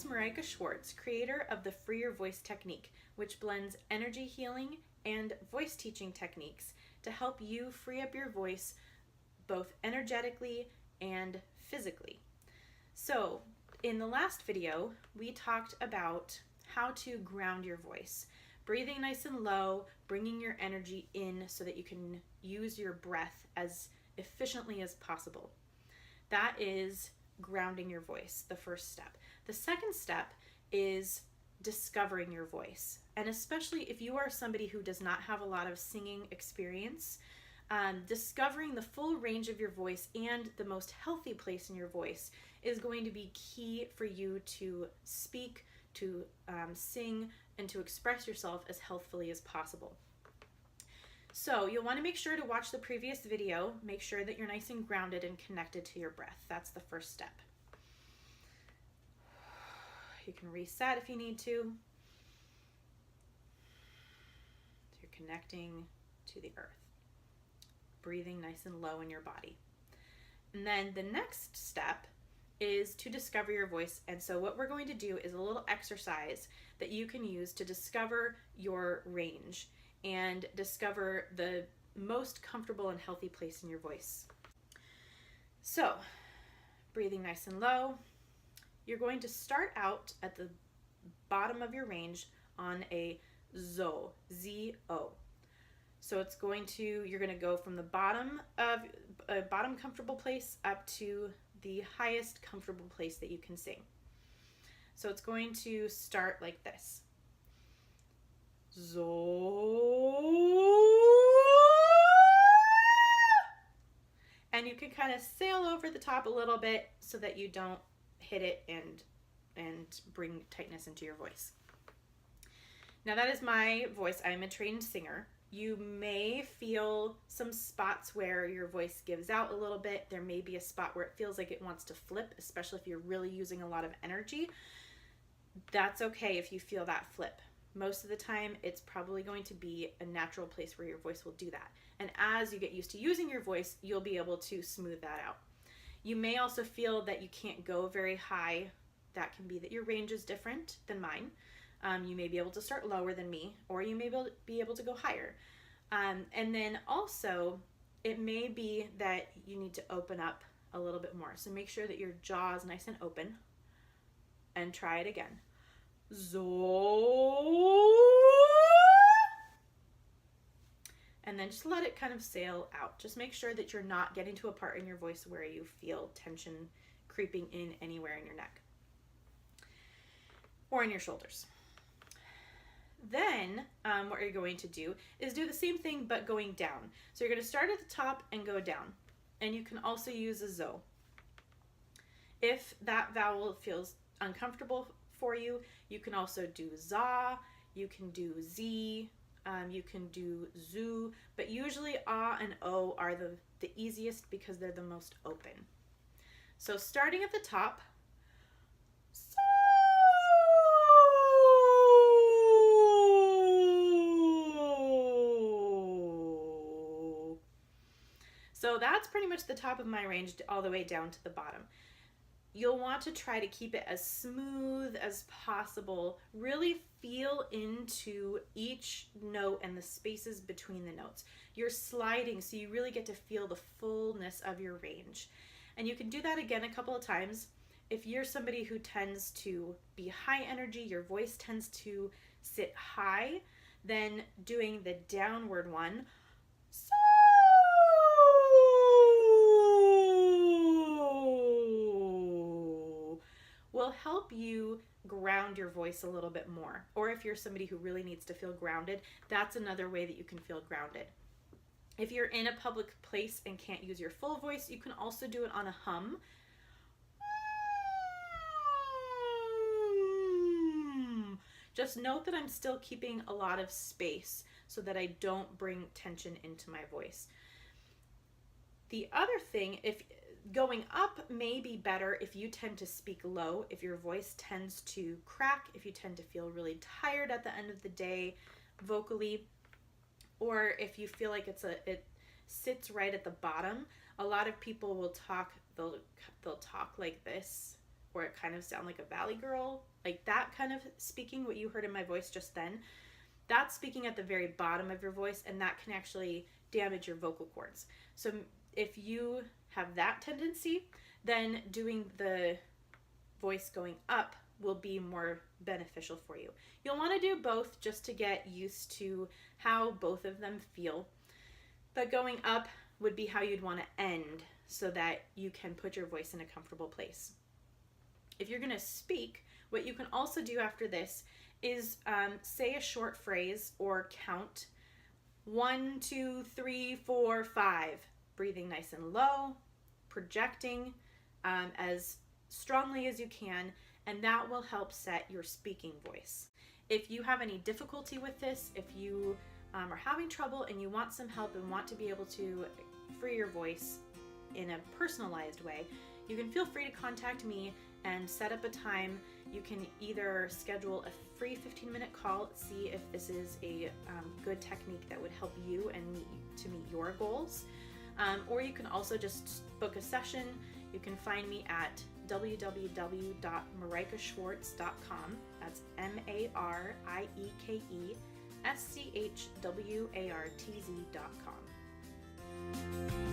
Marika Schwartz, creator of the Free Your Voice technique, which blends energy healing and voice teaching techniques to help you free up your voice both energetically and physically. So, in the last video, we talked about how to ground your voice. Breathing nice and low, bringing your energy in so that you can use your breath as efficiently as possible. That is grounding your voice, the first step. The second step is discovering your voice. And especially if you are somebody who does not have a lot of singing experience, discovering the full range of your voice and the most healthy place in your voice is going to be key for you to speak, to sing, and to express yourself as healthfully as possible. So you'll want to make sure to watch the previous video. Make sure that you're nice and grounded and connected to your breath. That's the first step. You can reset if you need to. So you're connecting to the earth. Breathing nice and low in your body. And then the next step is to discover your voice. And so what we're going to do is a little exercise that you can use to discover your range and discover the most comfortable and healthy place in your voice. So, breathing nice and low, you're going to start out at the bottom of your range on a zo, Z-O. So you're going to go from the bottom of a bottom comfortable place up to the highest comfortable place that you can sing. So it's going to start like this. Zo. And you can kind of sail over the top a little bit so that you don't hit it and bring tightness into your voice. Now that is my voice. I'm a trained singer. You may feel some spots where your voice gives out a little bit. There may be a spot where it feels like it wants to flip, especially if you're really using a lot of energy. That's okay if you feel that flip. Most of the time, it's probably going to be a natural place where your voice will do that. And as you get used to using your voice, you'll be able to smooth that out. You may also feel that you can't go very high. That can be that your range is different than mine. You may be able to start lower than me, or you may be able to go higher. And then also, it may be that you need to open up a little bit more. So make sure that your jaw is nice and open. And try it again. Zo. And then just let it kind of sail out. Just make sure that you're not getting to a part in your voice where you feel tension creeping in anywhere in your neck or in your shoulders. Then what you're going to do is do the same thing but going down. So you're going to start at the top and go down. And you can also use a zo. If that vowel feels uncomfortable for you, you can also do za, you can do z, you can do zoo, but usually ah and o are the easiest because they're the most open. So starting at the top, so that's pretty much the top of my range all the way down to the bottom. You'll want to try to keep it as smooth as possible. Really feel into each note and the spaces between the notes. You're sliding, so you really get to feel the fullness of your range. And you can do that again a couple of times. If you're somebody who tends to be high energy, your voice tends to sit high, then doing the downward one, will help you ground your voice a little bit more. Or if you're somebody who really needs to feel grounded, that's another way that you can feel grounded. If you're in a public place and can't use your full voice, you can also do it on a hum. Just note that I'm still keeping a lot of space so that I don't bring tension into my voice. The other thing, if going up may be better if you tend to speak low, if your voice tends to crack, if you tend to feel really tired at the end of the day vocally, or if you feel like it sits right at the bottom. A lot of people will talk, they'll talk like this, or it kind of sound like a valley girl, like that kind of speaking, what you heard in my voice just then, that's speaking at the very bottom of your voice, and that can actually damage your vocal cords. So if you have that tendency, then doing the voice going up will be more beneficial for you. You'll want to do both just to get used to how both of them feel. But going up would be how you'd want to end so that you can put your voice in a comfortable place. If you're going to speak, what you can also do after this is say a short phrase or count 1, 2, 3, 4, 5, breathing nice and low, projecting as strongly as you can, and that will help set your speaking voice. If you have any difficulty with this, if you are having trouble and you want some help and want to be able to free your voice in a personalized way, you can feel free to contact me and set up a time. You can either schedule a free 15-minute call, see if this is a good technique that would help you and meet your goals, or you can also just book a session. You can find me at www.marikeschwartz.com. That's MARIEKESCHWARTZ.com.